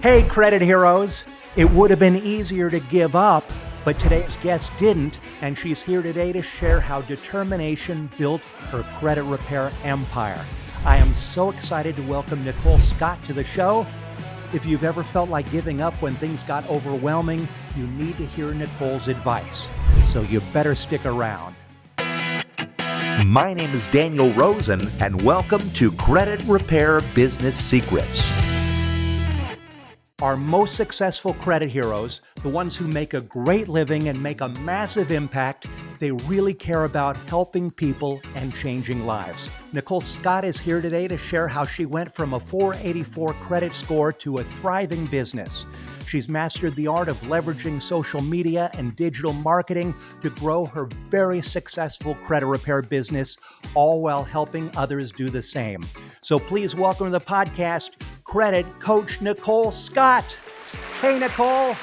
Hey, credit heroes. It would have been easier to give up, but today's guest didn't, and she's here today to share how determination built her credit repair empire. I am so excited to welcome Nicole Scott to the show. If you've ever felt like giving up when things got overwhelming, you need to hear Nicole's advice. So you better stick around. My name is Daniel Rosen, and welcome to Credit Repair Business Secrets. Our most successful credit heroes, the ones who make a great living and make a massive impact, they really care about helping people and changing lives. Nicole Scott is here today to share how she went from a 484 credit score to a thriving business. She's mastered the art of leveraging social media and digital marketing to grow her very successful credit repair business, all while helping others do the same. So please welcome to the podcast, Credit Coach Nicole Scott. Hey, Nicole.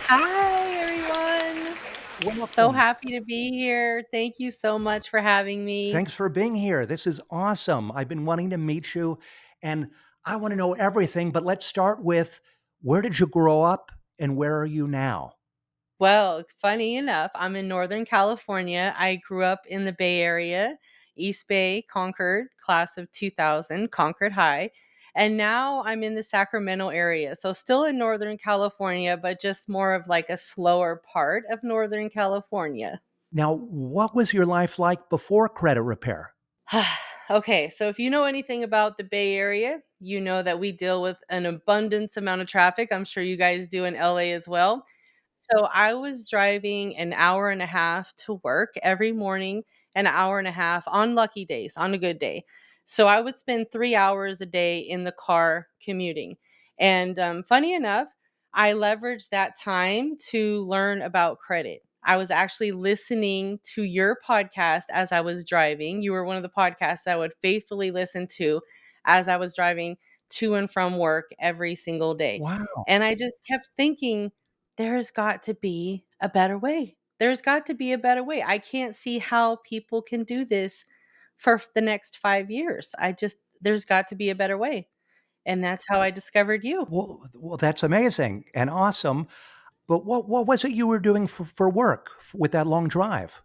Hi, everyone. Welcome. So happy to be here. Thank you so much for having me. Thanks for being here. This is awesome. I've been wanting to meet you, and I want to know everything, but let's start with, where did you grow up and where are you now? Well, funny enough, I'm in Northern California. I grew up in the Bay Area, East Bay, Concord, class of 2000, Concord High. And now I'm in the Sacramento area. So still in Northern California, but just more of like a slower part of Northern California. Now, what was your life like before credit repair? Okay, so if you know anything about the Bay Area, you know that we deal with an abundance amount of traffic. I'm sure you guys do in LA as well. So I was driving an hour and a half to work every morning, an hour and a half on lucky days, on a good day. So I would spend 3 hours a day in the car commuting. And funny enough, I leveraged that time to learn about credit. I was actually listening to your podcast as I was driving. You were one of the podcasts that I would faithfully listen to as I was driving to and from work every single day. Wow. And I just kept thinking, there's got to be a better way. There's got to be a better way. I can't see how people can do this for the next 5 years. There's got to be a better way. And that's how I discovered you. Well, that's amazing and awesome. But what was it you were doing for work with that long drive?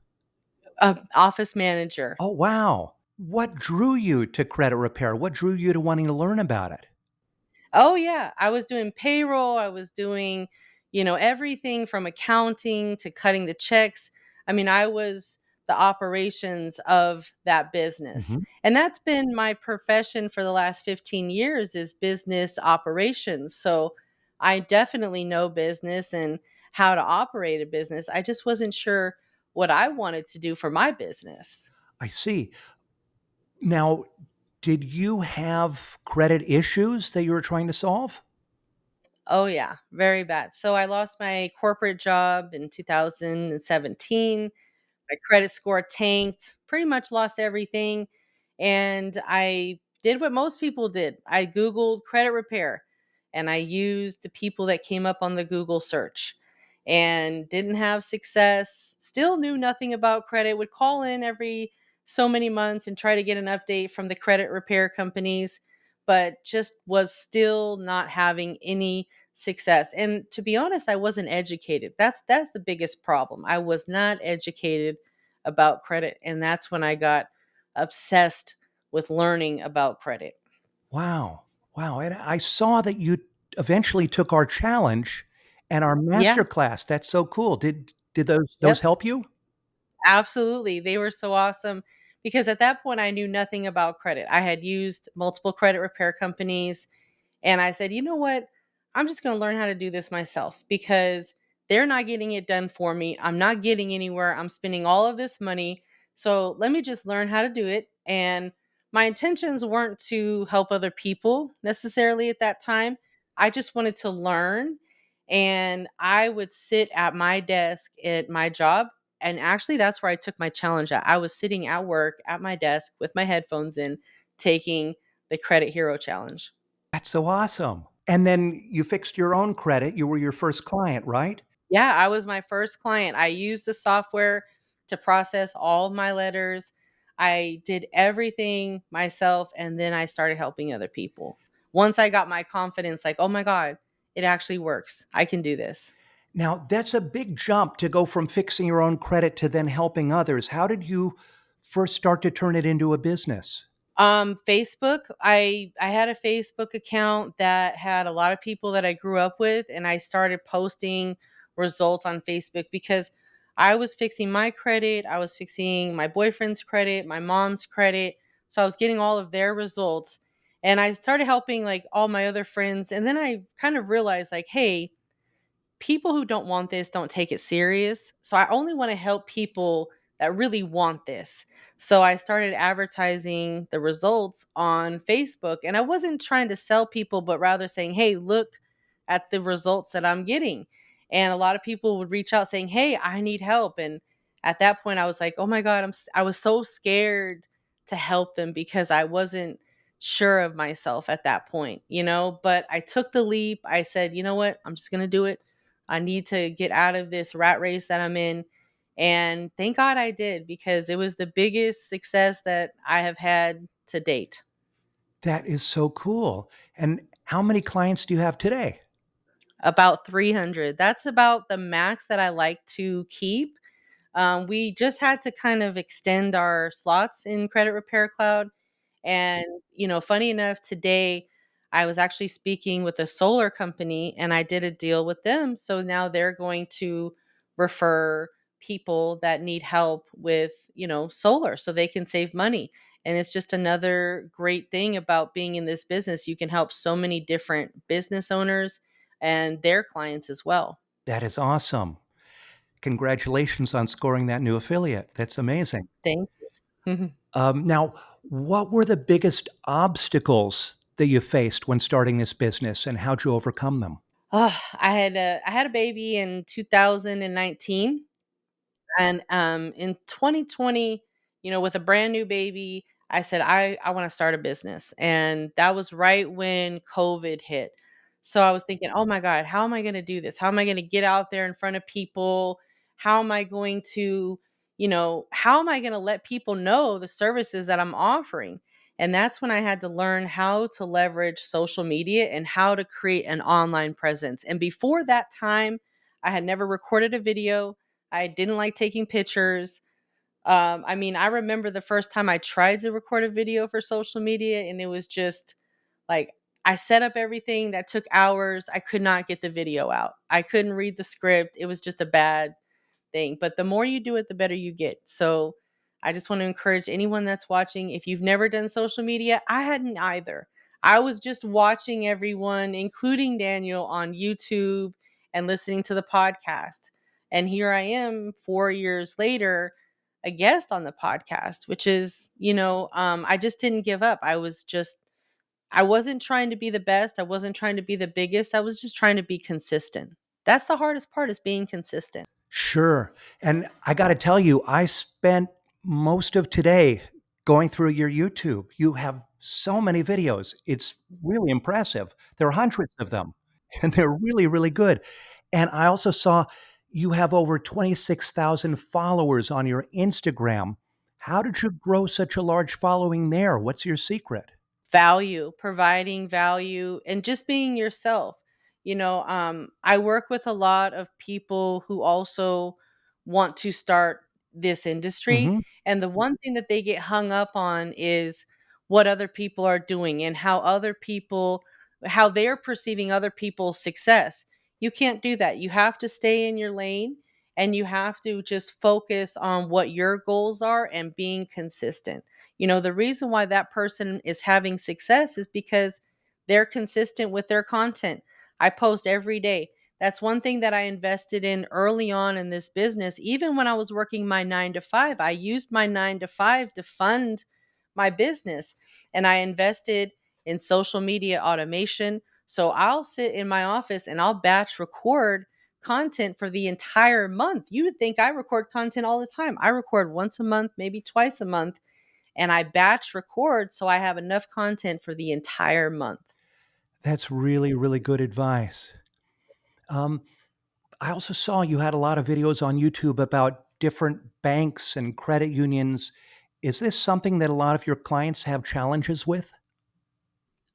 Office manager. Oh, wow. What drew you to credit repair? What drew you to wanting to learn about it? Oh yeah, I was doing payroll, I was doing, everything from accounting to cutting the checks. I mean, I was the operations of that business. Mhm. And that's been my profession for the last 15 years is business operations. So I definitely know business and how to operate a business. I just wasn't sure what I wanted to do for my business. I see. Now, did you have credit issues that you were trying to solve? Oh yeah, very bad. So I lost my corporate job in 2017. My credit score tanked, pretty much lost everything. And I did what most people did. I Googled credit repair and I used the people that came up on the Google search and didn't have success. Still knew nothing about credit, would call in every so many months and try to get an update from the credit repair companies, but just was still not having any success. And to be honest, I wasn't educated. That's the biggest problem. I was not educated about credit, and that's when I got obsessed with learning about credit. Wow. Wow. And I saw that you eventually took our challenge and our Yeah. master class. That's so cool. Did those Yep. help you? Absolutely. They were so awesome because at that point I knew nothing about credit. I had used multiple credit repair companies and I said, "You know what? I'm just going to learn how to do this myself because they're not getting it done for me. I'm not getting anywhere. I'm spending all of this money. So let me just learn how to do it." And my intentions weren't to help other people necessarily at that time. I just wanted to learn. And I would sit at my desk at my job. And actually, that's where I took my challenge at. I was sitting at work at my desk with my headphones in, taking the Credit Hero Challenge. That's so awesome. And then you fixed your own credit. You were your first client, right? Yeah, I was my first client. I used the software to process all of my letters. I did everything myself, and then I started helping other people. Once I got my confidence, like, oh my God, it actually works. I can do this. Now, that's a big jump to go from fixing your own credit to then helping others. How did you first start to turn it into a business? Facebook, I had a Facebook account that had a lot of people that I grew up with, and I started posting results on Facebook because I was fixing my credit, I was fixing my boyfriend's credit, my mom's credit. So I was getting all of their results, and I started helping like all my other friends, and then I kind of realized like, hey, people who don't want this don't take it serious. So I only want to help people that really want this. So I started advertising the results on Facebook, and I wasn't trying to sell people, but rather saying, "Hey, look at the results that I'm getting." And a lot of people would reach out saying, "Hey, I need help." And at that point I was like, "Oh my god, I was so scared to help them because I wasn't sure of myself at that point, but I took the leap. I said, "You know what? I'm just going to do it. I need to get out of this rat race that I'm in." And thank God I did because it was the biggest success that I have had to date. That is so cool. And how many clients do you have today? About 300. That's about the max that I like to keep. We just had to kind of extend our slots in Credit Repair Cloud. And, funny enough, today I was actually speaking with a solar company and I did a deal with them. So now they're going to refer people that need help with, solar so they can save money. And it's just another great thing about being in this business. You can help so many different business owners and their clients as well. That is awesome. Congratulations on scoring that new affiliate. That's amazing. Thank you. Now, what were the biggest obstacles that you faced when starting this business and how'd you overcome them? I had a baby in 2019. And in 2020, with a brand new baby, I said, I want to start a business. And that was right when COVID hit. So I was thinking, oh my God, how am I going to do this? How am I going to get out there in front of people? How am I going to, how am I going to let people know the services that I'm offering? And that's when I had to learn how to leverage social media and how to create an online presence. And before that time, I had never recorded a video. I didn't like taking pictures. I mean, I remember the first time I tried to record a video for social media, and it was just like I set up everything that took hours. I could not get the video out. I couldn't read the script. It was just a bad thing. But the more you do it, the better you get. So I just want to encourage anyone that's watching, if you've never done social media, I hadn't either. I was just watching everyone, including Daniel, on YouTube and listening to the podcast. And here I am 4 years later, a guest on the podcast, which is, I just didn't give up. I wasn't trying to be the best. I wasn't trying to be the biggest. I was just trying to be consistent. That's the hardest part, is being consistent. Sure. And I got to tell you, I spent most of today going through your YouTube. You have so many videos. It's really impressive. There are hundreds of them, and they're really, really good. And I also saw you have over 26,000 followers on your Instagram. How did you grow such a large following there? What's your secret? Value, providing value, and just being yourself. I work with a lot of people who also want to start this industry. Hmm. And the one thing that they get hung up on is what other people are doing and how they're perceiving other people's success. You can't do that. You have to stay in your lane and you have to just focus on what your goals are and being consistent. The reason why that person is having success is because they're consistent with their content. I post every day. That's one thing that I invested in early on in this business. Even when I was working my 9 to 5, I used my 9 to 5 to fund my business. And I invested in social media automation. So I'll sit in my office and I'll batch record content for the entire month. You would think I record content all the time. I record once a month, maybe twice a month, and I batch record so I have enough content for the entire month. That's really, really good advice. Um, I also saw you had a lot of videos on YouTube about different banks and credit unions. Is this something that a lot of your clients have challenges with?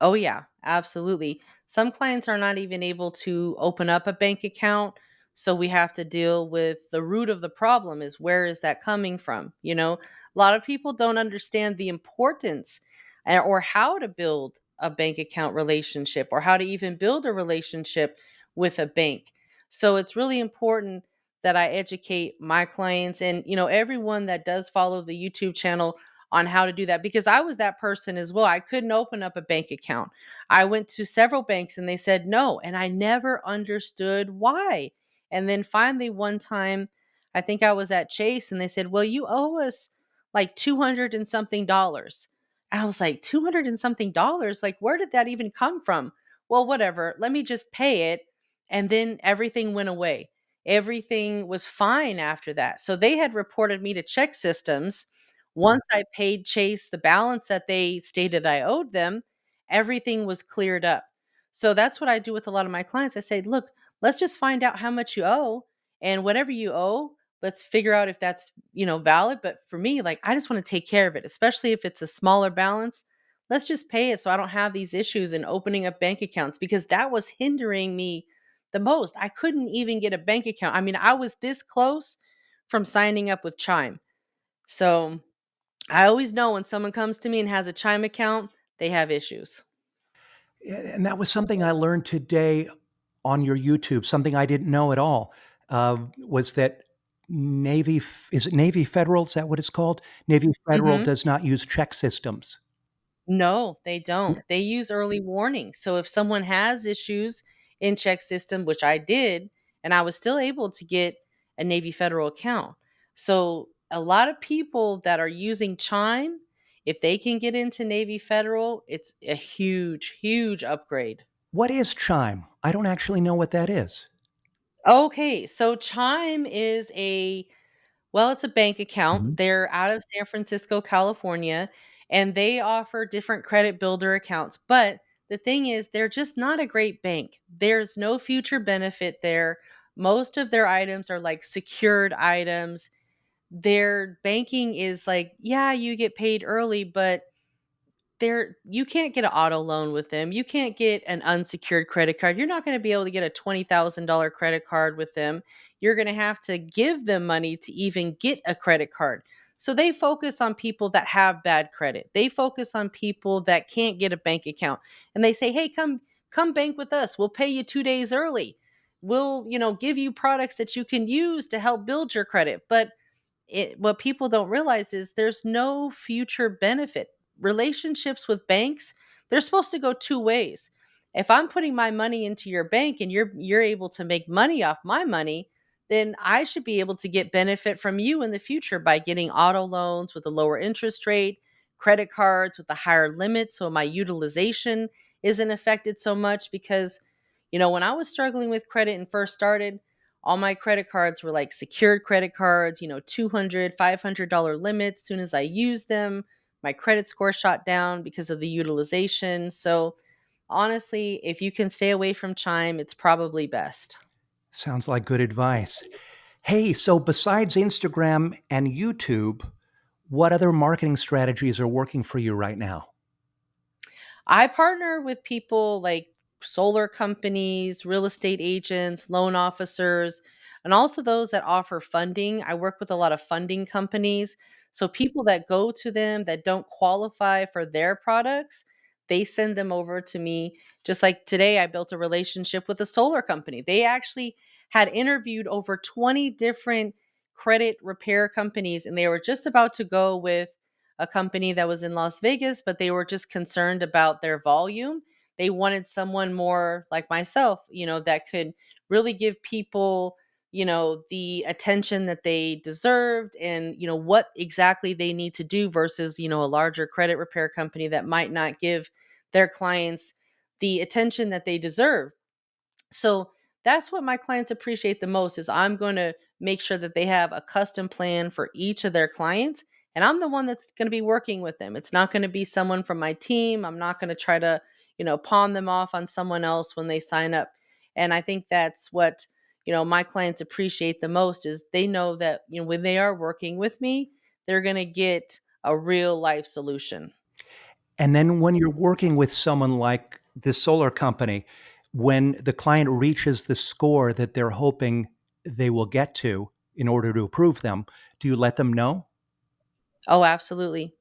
Oh yeah, absolutely. Some clients are not even able to open up a bank account. So we have to deal with the root of the problem is where is that coming from? A lot of people don't understand the importance or how to build a bank account relationship or how to even build a relationship with a bank. So it's really important that I educate my clients and everyone that does follow the YouTube channel on how to do that because I was that person as well. I couldn't open up a bank account. I went to several banks and they said no, and I never understood why. And then finally one time I think I was at Chase and they said, "Well, you owe us like 200 and something dollars." I was like, 200 and something dollars? Like where did that even come from? Well, whatever. Let me just pay it. And then everything went away. Everything was fine after that. So they had reported me to check systems. Once I paid Chase the balance that they stated I owed them, everything was cleared up. So that's what I do with a lot of my clients. I say, look, let's just find out how much you owe. And whatever you owe, let's figure out if that's, valid. But for me, like, I just want to take care of it, especially if it's a smaller balance. Let's just pay it so I don't have these issues in opening up bank accounts because that was hindering me the most. I couldn't even get a bank account. I mean, I was this close from signing up with Chime. So I always know when someone comes to me and has a Chime account, they have issues. And that was something I learned today on your YouTube, something I didn't know at all, was that is it Navy Federal? Is that what it's called? Navy Federal Mhm. does not use check systems. No, they don't. They use early warning. So if someone has issues in check system, which I did, and I was still able to get a Navy Federal account. So a lot of people that are using Chime, if they can get into Navy Federal, it's a huge, huge upgrade. What is Chime? I don't actually know what that is. Okay, so Chime is it's a bank account. Mhm. They're out of San Francisco, California, and they offer different credit builder accounts. But the thing is, they're just not a great bank. There's no future benefit there. Most of their items are like secured items. Their banking is like, yeah, you get paid early, but you can't get an auto loan with them. You can't get an unsecured credit card. You're not going to be able to get a $20,000 credit card with them. You're going to have to give them money to even get a credit card. So they focus on people that have bad credit. They focus on people that can't get a bank account. And they say, "Hey, come bank with us. We'll pay you 2 days early. We'll, give you products that you can use to help build your credit." But what people don't realize is there's no future benefit. Relationships with banks, they're supposed to go two ways. If I'm putting my money into your bank and you're able to make money off my money, then I should be able to get benefit from you in the future by getting auto loans with a lower interest rate, credit cards with a higher limit so my utilization isn't affected so much because when I was struggling with credit and first started, all my credit cards were like secured credit cards, 200, $500 limits. Soon as I used them, my credit score shot down because of the utilization. So, honestly, if you can stay away from Chime, it's probably best. Sounds like good advice. Hey, so besides Instagram and YouTube, what other marketing strategies are working for you right now? I partner with people like solar companies, real estate agents, loan officers, and also those that offer funding. I work with a lot of funding companies. So people that go to them that don't qualify for their products, they send them over to me. Just like today, I built a relationship with a solar company. They actually had interviewed over 20 different credit repair companies, and they were just about to go with a company that was in Las Vegas, but they were just concerned about their volume. They wanted someone more like myself, that could really give people, the attention that they deserved and, what exactly they need to do versus, a larger credit repair company that might not give their clients the attention that they deserve. So that's what my clients appreciate the most is I'm going to make sure that they have a custom plan for each of their clients and I'm the one that's going to be working with them. It's not going to be someone from my team. I'm not going to try to, pawn them off on someone else when they sign up. And I think that's what, my clients appreciate the most is they know that, when they are working with me, they're going to get a real life solution. And then when you're working with someone like this solar company, when the client reaches the score that they're hoping they will get to in order to approve them, do you let them know? Oh, absolutely.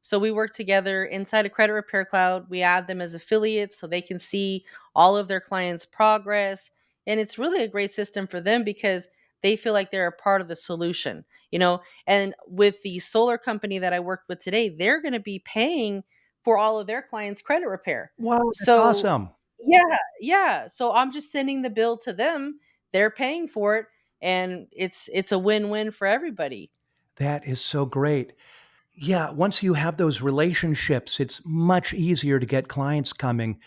So we work together inside a credit repair cloud. We add them as affiliates so they can see all of their clients' progress. And it's really a great system for them because they feel like they're a part of the solution, you know. And with the solar company that I worked with today, they're going to be paying for all of their clients' credit repair. Wow, that's So, awesome. yeah, yeah. So I'm just sending the bill to them. They're paying for it, and it's a win-win for everybody. That is so great. Yeah, once you have those relationships, it's much easier to get clients coming.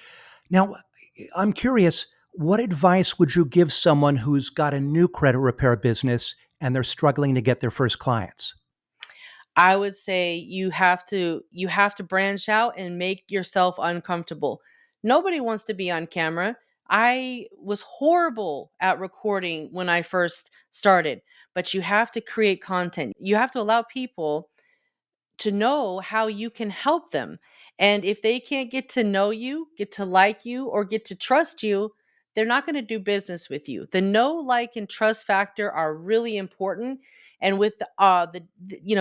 Now, I'm curious, what advice would you give someone who's got a new credit repair business and they're struggling to get their first clients? I would say you have to branch out and make yourself uncomfortable. Nobody wants to be on camera. I was horrible at recording when I first started, but you have to create content. You have to allow people to know how you can help them. And if they can't get to know you, get to like you, or get to trust you, they're not going to do business with you. The know, like, and trust factor are really important. And with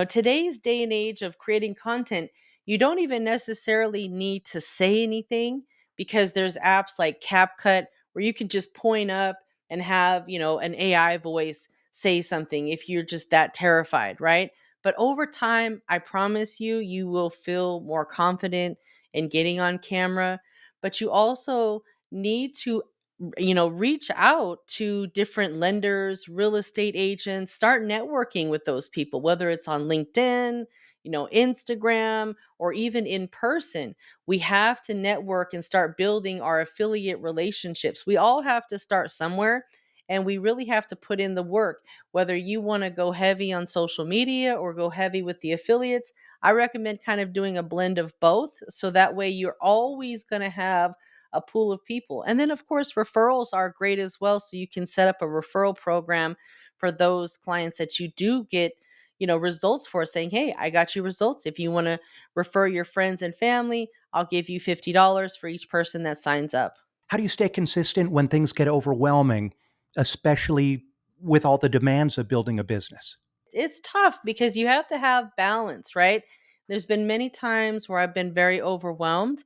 today's day and age of creating content, you don't even necessarily need to say anything because there's apps like CapCut where you can just point up and have an AI voice say something if you're just that terrified, right? But over time, I promise you, you will feel more confident in getting on camera. But you also need to, reach out to different lenders, real estate agents, start networking with those people, whether it's on LinkedIn, Instagram, or even in person. We have to network and start building our affiliate relationships. We all have to start somewhere. And we really have to put in the work whether you want to go heavy on social media or go heavy with the affiliates. I recommend kind of doing a blend of both. So that way you're always going to have a pool of people. And then, of course, referrals are great as well. So you can set up a referral program for those clients that you do get results for, saying, hey, I got you results. If you want to refer your friends and family, I'll give you $50 for each person that signs up. How do you stay consistent when things get overwhelming, especially with all the demands of building a business? It's tough because you have to have balance, right? There's been many times where I've been very overwhelmed,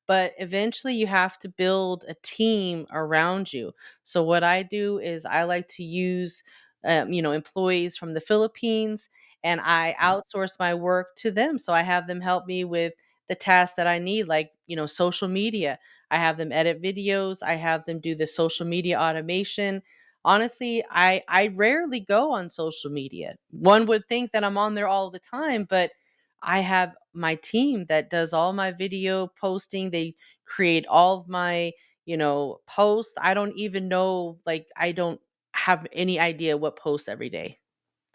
but eventually you have to build a team around you. So what I do is I like to use employees from the Philippines, and I outsource my work to them. So I have them help me with the tasks that I need, like social media. I have them edit videos, I have them do the social media automation. Honestly, I rarely go on social media. One would think that I'm on there all the time, but I have my team that does all my video posting. They create all of my, posts. I don't even know, like, I don't have any idea what posts every day.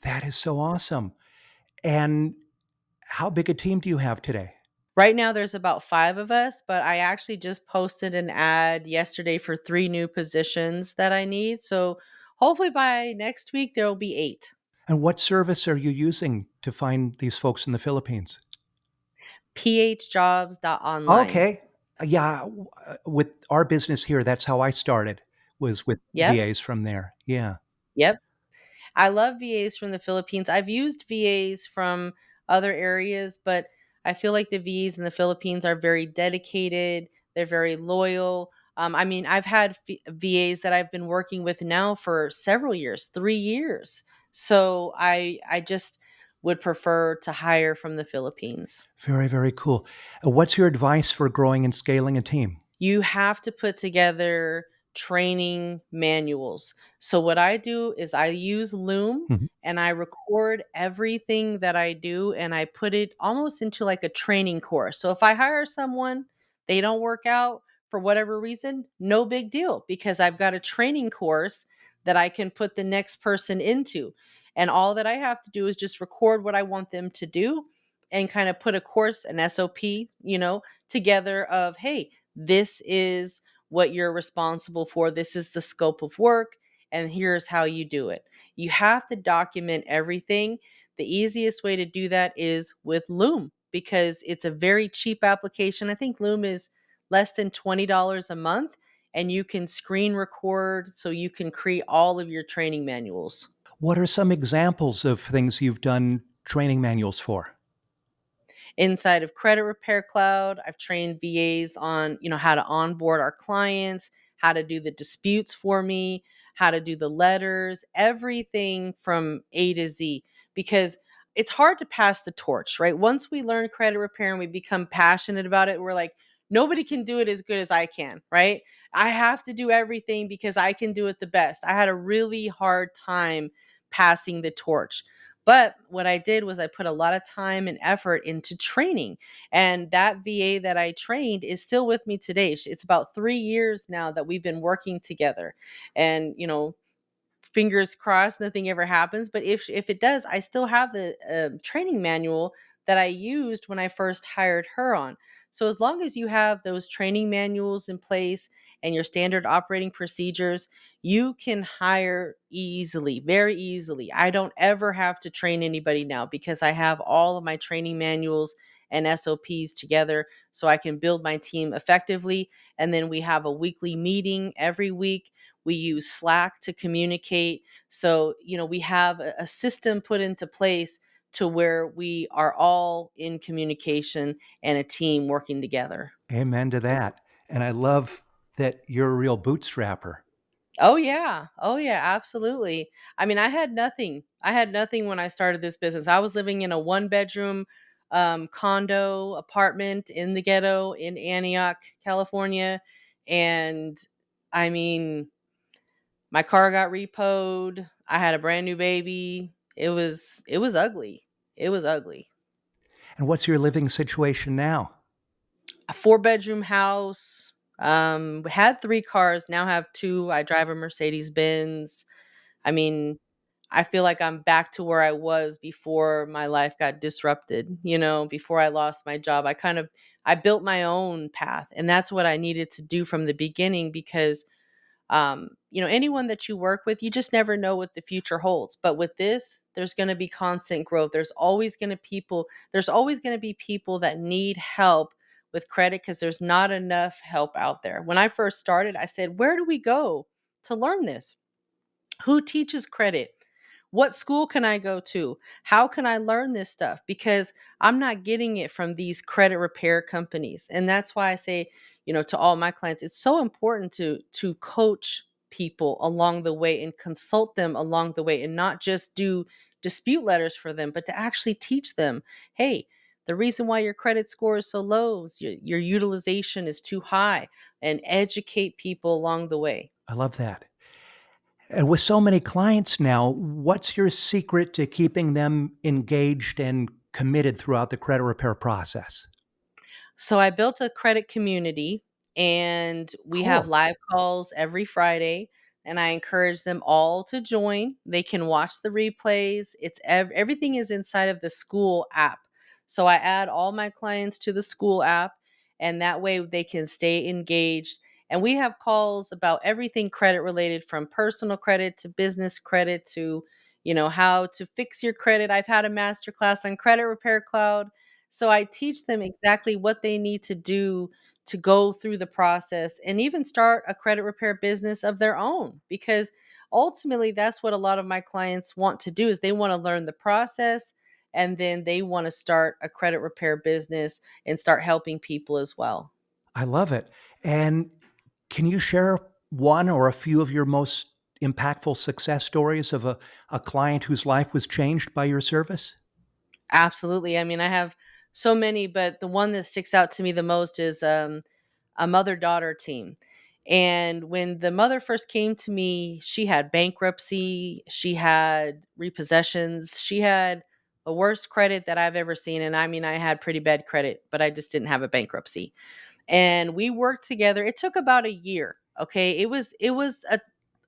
That is so awesome. And how big a team do you have today? Right now, there's about 5 of us, but I actually just posted an ad yesterday for 3 new positions that I need. So hopefully by next week, there will be 8. And what service are you using to find these folks in the Philippines? phjobs.online. Okay. Yeah, with our business here, that's how I started, was with Yep. VAs from there. Yeah. Yep. I love VAs from the Philippines. I've used VAs from other areas, but I feel like the VAs in the Philippines are very dedicated. They're very loyal. I mean, I've had VAs that I've been working with now for several years, 3 years. So I just would prefer to hire from the Philippines. Very, very cool. What's your advice for growing and scaling a team? You have to put together training manuals. So what I do is I use Loom Mhm. and I record everything that I do and I put it almost into like a training course. So if I hire someone, they don't work out for whatever reason, no big deal because I've got a training course that I can put the next person into. And all that I have to do is just record what I want them to do and kind of put a course, an SOP, together of, hey, this is what you're responsible for. This is the scope of work, and here's how you do it. You have to document everything. The easiest way to do that is with Loom because it's a very cheap application. I think Loom is less than $20 a month, and you can screen record so you can create all of your training manuals. What are some examples of things you've done training manuals for? Inside of Credit Repair Cloud, I've trained VAs on, how to onboard our clients, how to do the disputes for me, how to do the letters, everything from A to Z, because it's hard to pass the torch, right? Once we learn credit repair and we become passionate about it, we're like, nobody can do it as good as I can, right? I have to do everything because I can do it the best. I had a really hard time passing the torch. But what I did was I put a lot of time and effort into training. And that VA that I trained is still with me today. It's about 3 years now that we've been working together. And, fingers crossed nothing ever happens, but if it does, I still have the training manual that I used when I first hired her on. So as long as you have those training manuals in place and your standard operating procedures, you can hire easily, very easily. I don't ever have to train anybody now because I have all of my training manuals and SOPs together so I can build my team effectively. And then we have a weekly meeting every week. We use Slack to communicate. So, we have a system put into place to where we are all in communication and a team working together. Amen to that. And I love that you're a real bootstrapper. Oh yeah. Oh yeah, absolutely. I mean, I had nothing. I had nothing when I started this business. I was living in a one bedroom condo apartment in the ghetto in Antioch, California. And I mean, my car got repoed. I had a brand new baby. It was ugly. It was ugly. And what's your living situation now? A 4-bedroom house. We had 3 cars, now have 2. I drive a Mercedes Benz. I mean, I feel like I'm back to where I was before my life got disrupted, before I lost my job. I built my own path, and that's what I needed to do from the beginning because anyone that you work with, you just never know what the future holds. But with this, there's going to be constant growth. There's always going to be people that need help with credit because there's not enough help out there. When I first started, I said, where do we go to learn this? Who teaches credit? What school can I go to? How can I learn this stuff? Because I'm not getting it from these credit repair companies. And that's why I say, to all my clients, it's so important to coach people along the way and consult them along the way and not just do dispute letters for them, but to actually teach them, hey, the reason why your credit score is so low is your utilization is too high, and educate people along the way. I love that. And with so many clients now, what's your secret to keeping them engaged and committed throughout the credit repair process? So I built a credit community and we have Cool. live calls every Friday, and I encourage them all to join. They can watch the replays. Everything is inside of the school app. So I add all my clients to the school app, and that way they can stay engaged. And we have calls about everything credit related, from personal credit to business credit to, how to fix your credit. I've had a master class on Credit Repair Cloud, so I teach them exactly what they need to do to go through the process and even start a credit repair business of their own, because ultimately that's what a lot of my clients want to do is they want to learn the process, and then they want to start a credit repair business and start helping people as well. I love it. And can you share one or a few of your most impactful success stories of a client whose life was changed by your service? Absolutely. I mean, I have so many, but the one that sticks out to me the most is a mother daughter team. And when the mother first came to me, she had bankruptcy, she had repossessions, she had the worst credit that I've ever seen. And I mean, I had pretty bad credit, but I just didn't have a bankruptcy, and we worked together. It took about a year. Okay, it was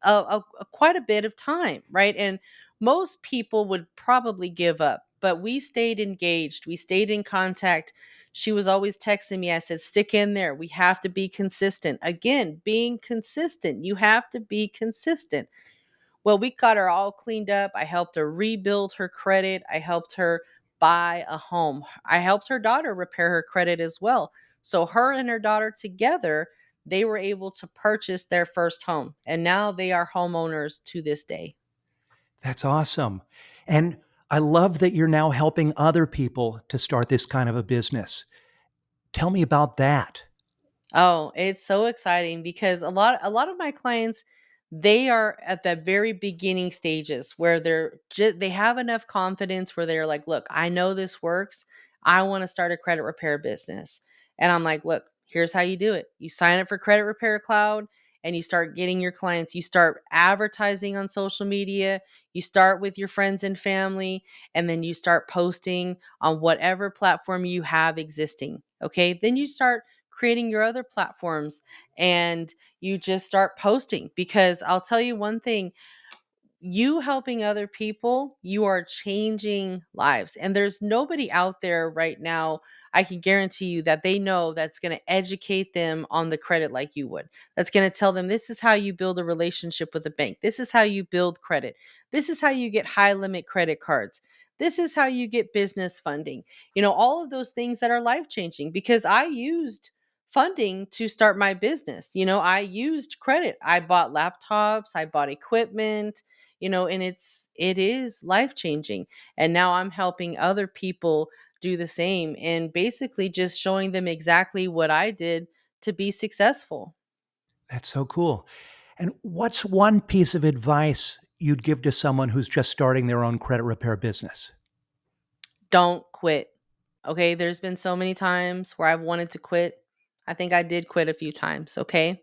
a quite a bit of time, right? And most people would probably give up, but we stayed engaged. We stayed in contact. She was always texting me. I said, "Stick in there. We have to be consistent." Again, being consistent. You have to be consistent. Well, we got her all cleaned up. I helped her rebuild her credit. I helped her buy a home. I helped her daughter repair her credit as well. So her and her daughter together, they were able to purchase their first home. And now they are homeowners to this day. That's awesome. And I love that you're now helping other people to start this kind of a business. Tell me about that. Oh, it's so exciting because a lot of my clients, they are at the very beginning stages where they have enough confidence where they're like, "Look, I know this works. I want to start a credit repair business." And I'm like, "Look, here's how you do it. You sign up for Credit Repair Cloud and you start getting your clients. You start advertising on social media. You start with your friends and family, and then you start posting on whatever platform you have existing. Okay? Then you start creating your other platforms and you just start posting, because I'll tell you one thing, you helping other people, you are changing lives. And there's nobody out there right now, I can guarantee you, that they know that's going to educate them on the credit like you would. That's going to tell them this is how you build a relationship with a bank. This is how you build credit. This is how you get high limit credit cards. This is how you get business funding. All of those things that are life changing, because I used funding to start my business. I used credit. I bought laptops, I bought equipment, and it is life changing. And now I'm helping other people do the same, and basically just showing them exactly what I did to be successful. That's so cool. And what's one piece of advice you'd give to someone who's just starting their own credit repair business? Don't quit. Okay, there's been so many times where I've wanted to quit. I think I did quit a few times. Okay,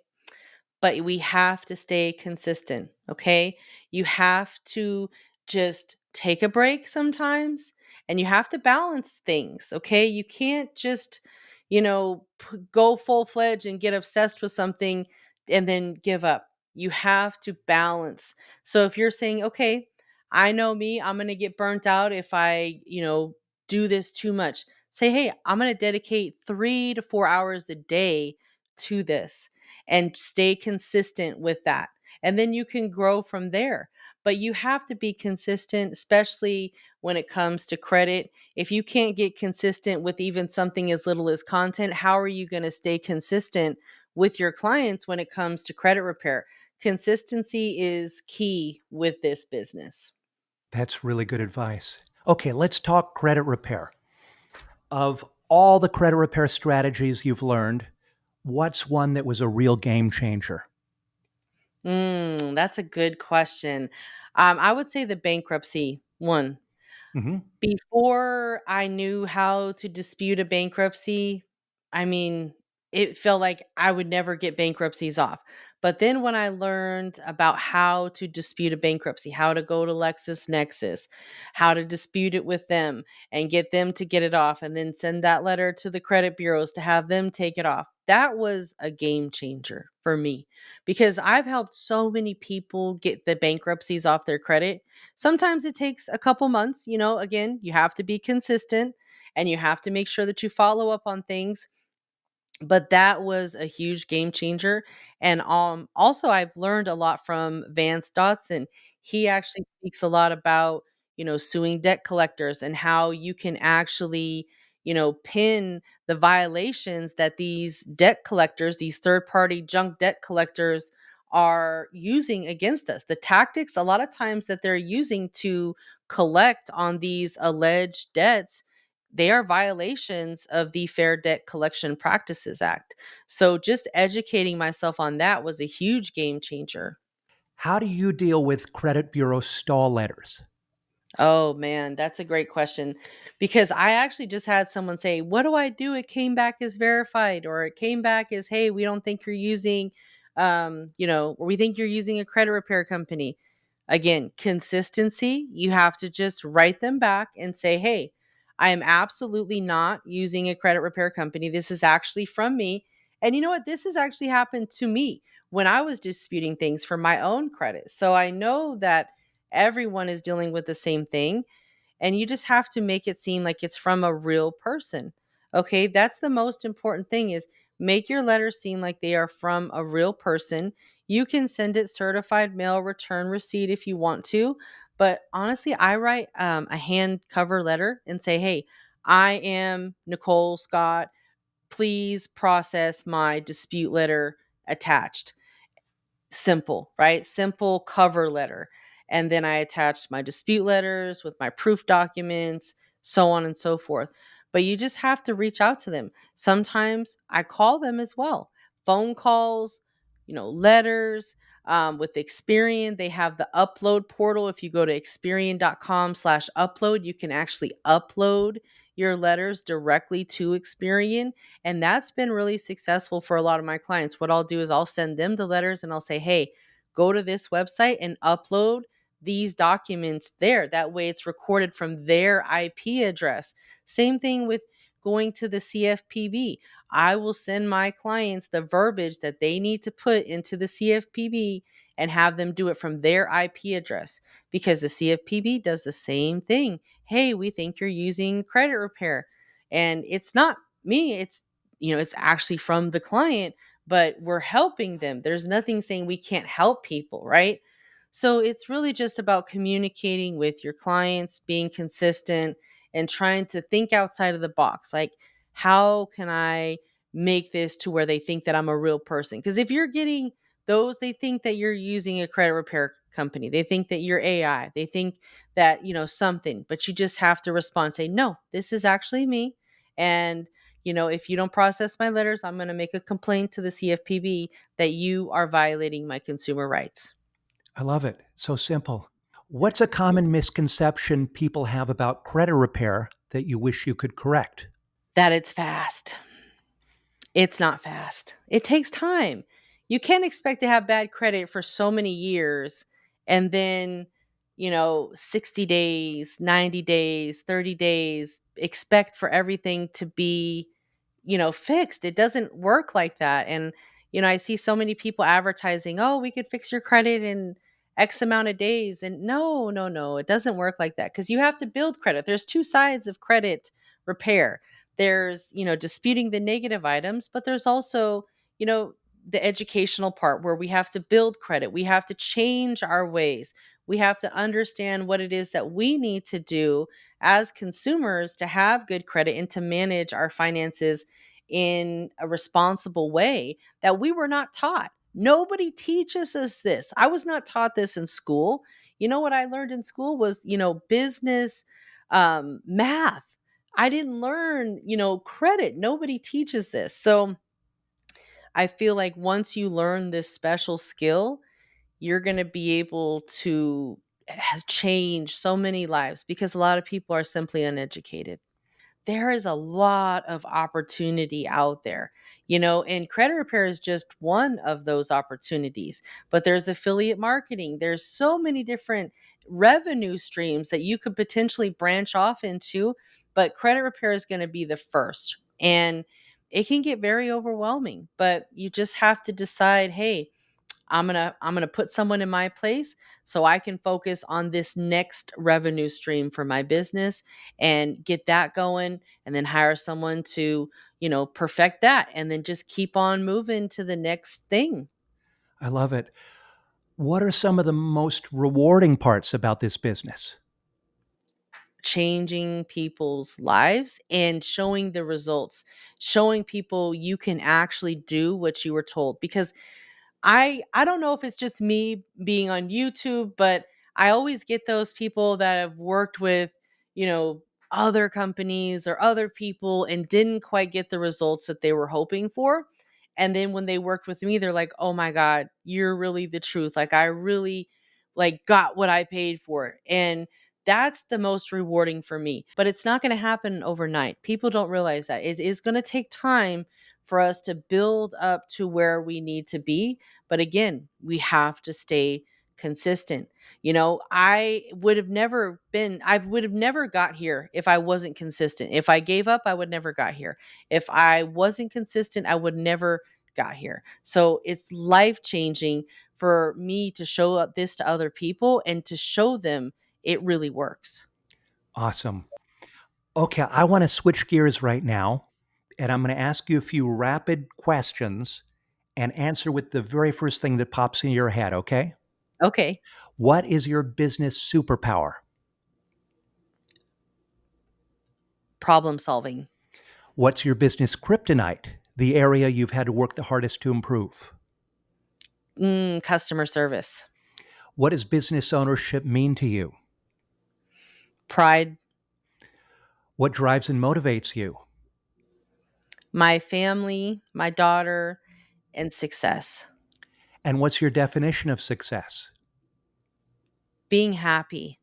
but we have to stay consistent. Okay. You have to just take a break sometimes, and you have to balance things. Okay. You can't just, go full fledged and get obsessed with something and then give up. You have to balance. So if you're saying, okay, I know me, I'm going to get burnt out if I, do this too much. Say, hey, I'm going to dedicate 3 to 4 hours a day to this and stay consistent with that. And then you can grow from there. But you have to be consistent, especially when it comes to credit. If you can't get consistent with even something as little as content, how are you going to stay consistent with your clients when it comes to credit repair? Consistency is key with this business. That's really good advice. Okay, let's talk credit repair. Of all the credit repair strategies you've learned, what's one that was a real game changer? That's a good question. I would say the bankruptcy one. Hmm. Before I knew how to dispute a bankruptcy, I mean, it felt like I would never get bankruptcies off. But then when I learned about how to dispute a bankruptcy, how to go to LexisNexis, how to dispute it with them and get them to get it off, and then send that letter to the credit bureaus to have them take it off, that was a game changer for me, because I've helped so many people get the bankruptcies off their credit. Sometimes it takes a couple months. Again, you have to be consistent and you have to make sure that you follow up on things, but that was a huge game changer. And also I've learned a lot from Vance Dotson. He actually speaks a lot about, suing debt collectors and how you can actually, pin the violations that these debt collectors, these third party junk debt collectors, are using against us. The tactics a lot of times that they're using to collect on these alleged debts, they are violations of the Fair Debt Collection Practices Act. So just educating myself on that was a huge game changer. How do you deal with credit bureau stall letters? Oh man, that's a great question, because I actually just had someone say, "What do I do? It came back as verified," or it came back as, "Hey, we don't think you're using or we think you're using a credit repair company." Again, consistency, you have to just write them back and say, "Hey, I am absolutely not using a credit repair company. This is actually from me." And you know what? This has actually happened to me when I was disputing things for my own credit. So I know that everyone is dealing with the same thing, and you just have to make it seem like it's from a real person. Okay? That's the most important thing, is make your letters seem like they are from a real person. You can send it certified mail, return receipt if you want to, but honestly, I write a hand cover letter and say, "Hey, I am Nicole Scott. please process my dispute letter attached. Simple, right? Simple cover letter. And then I attached my dispute letters with my proof documents, so on and so forth. But you just have to reach out to them. Sometimes I call them as well. Phone calls, letters. With Experian, they have the upload portal. If you go to experian.com/upload, you can actually upload your letters directly to Experian. And that's been really successful for a lot of my clients. What I'll do is I'll send them the letters and I'll say, hey, go to this website and upload these documents there. That way it's recorded from their IP address. Same thing with going to the CFPB. I will send my clients the verbiage that they need to put into the CFPB and have them do it from their IP address, because the CFPB does the same thing. Hey, we think you're using credit repair. And it's not me, it's actually from the client, but we're helping them. There's nothing saying we can't help people, right? So it's really just about communicating with your clients, being consistent, and trying to think outside of the box. Like, how can I make this to where they think that I'm a real person? Because if you're getting those, they think that you're using a credit repair company. They think that you're AI. They think that, something, but you just have to respond, say, no, this is actually me. And if you don't process my letters, I'm going to make a complaint to the CFPB that you are violating my consumer rights. I love it. So simple. What's a common misconception people have about credit repair that you wish you could correct? That it's fast. It's not fast. It takes time. You can't expect to have bad credit for so many years and then, 60 days, 90 days, 30 days, expect for everything to be, fixed. It doesn't work like that. And, I see so many people advertising, oh, we could fix your credit in X amount of days. And no, no, no, it doesn't work like that, because you have to build credit. There's two sides of credit repair. There's, disputing the negative items, but there's also, you know, the educational part where we have to build credit. We have to change our ways. We have to understand what it is that we need to do as consumers to have good credit and to manage our finances in a responsible way that we were not taught. Nobody teaches us this. I was not taught this in school. What I learned in school was, business, math. I didn't learn, credit. Nobody teaches this. So I feel like once you learn this special skill, you're going to be able to change so many lives, because a lot of people are simply uneducated. There is a lot of opportunity out there, and credit repair is just one of those opportunities. But there's affiliate marketing. There's so many different revenue streams that you could potentially branch off into, but credit repair is going to be the first. And it can get very overwhelming, but you just have to decide, hey, I'm going to put someone in my place so I can focus on this next revenue stream for my business and get that going, and then hire someone to, perfect that, and then just keep on moving to the next thing. I love it. What are some of the most rewarding parts about this business? Changing people's lives and showing the results, showing people you can actually do what you were told. Because I don't know if it's just me being on YouTube, but I always get those people that have worked with, you know, other companies or other people and didn't quite get the results that they were hoping for. And then when they worked with me, they're like, "Oh my God, you're really the truth. Like, I really got what I paid for." And that's the most rewarding for me. But it's not going to happen overnight. People don't realize that. It is going to take time for us to build up to where we need to be. But again, we have to stay consistent. I would have never got here if I wasn't consistent. If I gave up, I would never got here. If I wasn't consistent, I would never got here. So it's life changing for me to show up this to other people and to show them it really works. Awesome. Okay, I want to switch gears right now, and I'm going to ask you a few rapid questions and answer with the very first thing that pops in your head, okay? Okay. What is your business superpower? Problem solving. What's your business kryptonite? The area you've had to work the hardest to improve? Customer service, What does business ownership mean to you? pride, What drives and motivates you? my family, my daughter, and success. And what's your definition of success? Being happy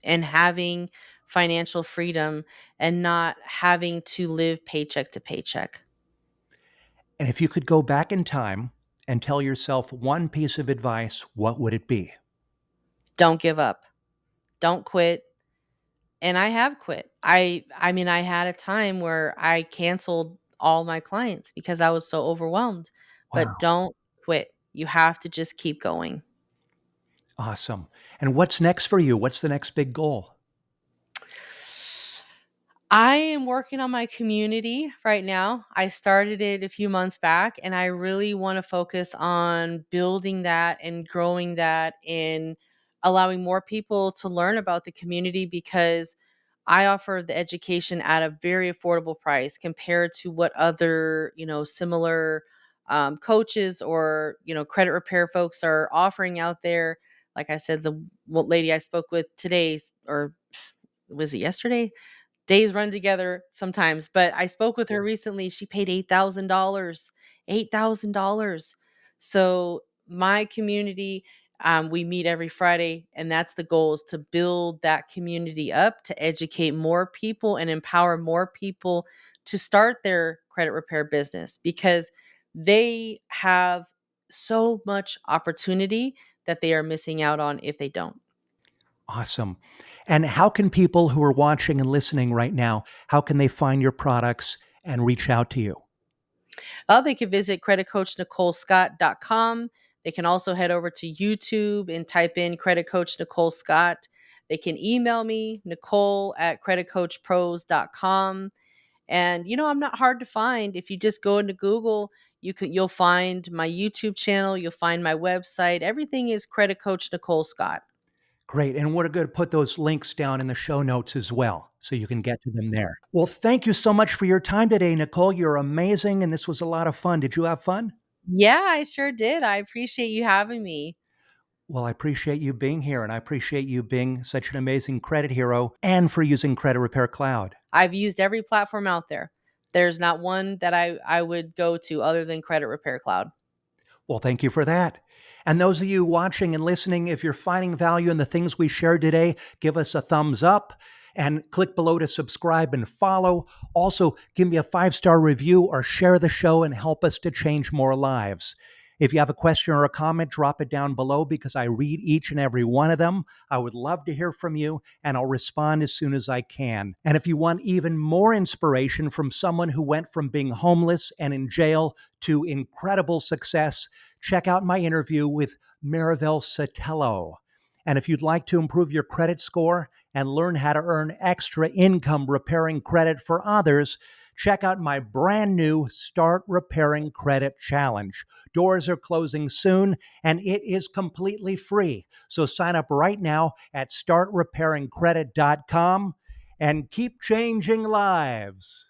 and having financial freedom and not having to live paycheck to paycheck. And if you could go back in time and tell yourself one piece of advice, what would it be? Don't give up. Don't quit. And I have quit. I mean I had a time where I canceled all my clients because I was so overwhelmed. But Wow, don't quit. You have to just keep going. awesome. And what's next for you? What's the next big goal? I am working on my community right now. I started it a few months back and I really want to focus on building that and growing that and allowing more people to learn about the community because I offer the education at a very affordable price compared to what other, similar coaches or, credit repair folks are offering out there. Like I said, the lady I spoke with today, or was it yesterday? Days run together sometimes, but I spoke with her recently. She paid $8,000. $8,000. So my community, we meet every Friday, and that's the goal is to build that community up, to educate more people and empower more people to start their credit repair business because they have so much opportunity that they are missing out on if they don't. Awesome. And how can people who are watching and listening right now, how can they find your products and reach out to you? They can visit creditcoachnicolescott.com. They can also head over to YouTube and type in Credit Coach Nicole Scott. They can email me, Nicole at creditcoachpros.com. And I'm not hard to find. If you just go into Google, you'll find my YouTube channel, you'll find my website. Everything is Credit Coach Nicole Scott. Great. And we're going to put those links down in the show notes as well, so you can get to them there. Well, thank you so much for your time today, Nicole. You're amazing, and this was a lot of fun. Did you have fun? Yeah, I sure did. I appreciate you having me. Well, I appreciate you being here, and I appreciate you being such an amazing credit hero and for using Credit Repair Cloud. I've used every platform out there. There's not one that I would go to other than Credit Repair Cloud. Well, thank you for that. And those of you watching and listening, if you're finding value in the things we shared today, give us a thumbs up and click below to subscribe and follow. Also, give me a 5-star review or share the show and help us to change more lives. If you have a question or a comment, drop it down below because I read each and every one of them. I would love to hear from you and I'll respond as soon as I can. And if you want even more inspiration from someone who went from being homeless and in jail to incredible success, check out my interview with Maribel Sotelo. And if you'd like to improve your credit score and learn how to earn extra income repairing credit for others, check out my brand new Start Repairing Credit Challenge. Doors are closing soon and it is completely free. So sign up right now at startrepairingcredit.com and keep changing lives.